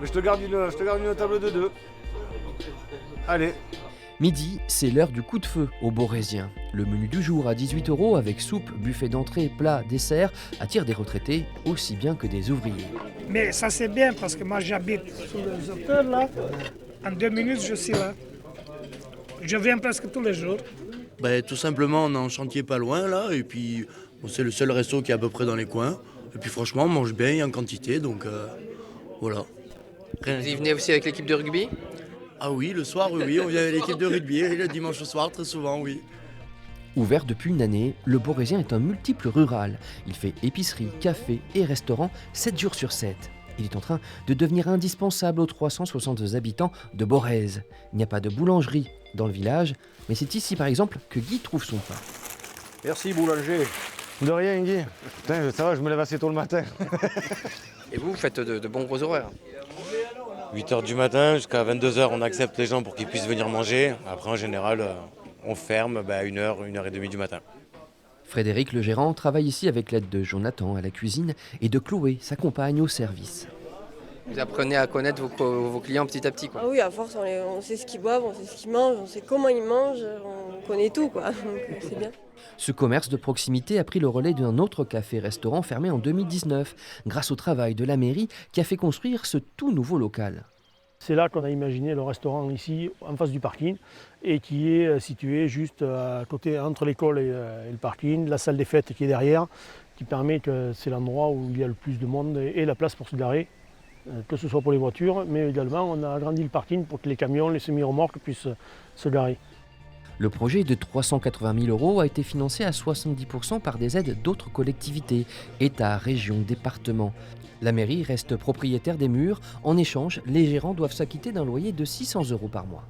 Je te garde une table de deux. Allez. Midi, c'est l'heure du coup de feu au Borésien. Le menu du jour à 18 € avec soupe, buffet d'entrée, plat, dessert attire des retraités aussi bien que des ouvriers. Mais ça c'est bien parce que moi j'habite sous les hauteurs là. En 2 minutes je suis là. Je viens presque tous les jours. Tout simplement, on est en chantier pas loin là, et puis c'est le seul resto qui est à peu près dans les coins. Et puis franchement, on mange bien et en quantité, donc voilà. Vous y venez aussi avec l'équipe de rugby ? Ah oui, le soir, oui, on vient avec l'équipe de rugby, et le dimanche au soir, très souvent, oui. Ouvert depuis une année, le Borésien est un multiple rural. Il fait épicerie, café et restaurant 7 jours sur 7. Il est en train de devenir indispensable aux 362 habitants de Borèze. Il n'y a pas de boulangerie dans le village, mais c'est ici par exemple que Guy trouve son pain. Merci boulanger. De rien, Guy. Putain, ça va, je me lève assez tôt le matin. Et vous faites de bons gros horaires. 8h du matin jusqu'à 22h, on accepte les gens pour qu'ils puissent venir manger. Après, en général, on ferme 1h, 1h30 du matin. Frédéric, le gérant, travaille ici avec l'aide de Jonathan à la cuisine et de Chloé, sa compagne, au service. Vous apprenez à connaître vos clients petit à petit, quoi. Ah oui, à force, on sait ce qu'ils boivent, on sait ce qu'ils mangent, on sait comment ils mangent, on connaît tout, quoi. Donc c'est bien. Ce commerce de proximité a pris le relais d'un autre café-restaurant fermé en 2019, grâce au travail de la mairie qui a fait construire ce tout nouveau local. C'est là qu'on a imaginé le restaurant ici, en face du parking, et qui est situé juste à côté, entre l'école et le parking, la salle des fêtes qui est derrière, qui permet que c'est l'endroit où il y a le plus de monde et la place pour se garer, que ce soit pour les voitures, mais également on a agrandi le parking pour que les camions, les semi-remorques puissent se garer. Le projet de 380 000 € a été financé à 70% par des aides d'autres collectivités, État, région, département. La mairie reste propriétaire des murs. En échange, les gérants doivent s'acquitter d'un loyer de 600 € par mois.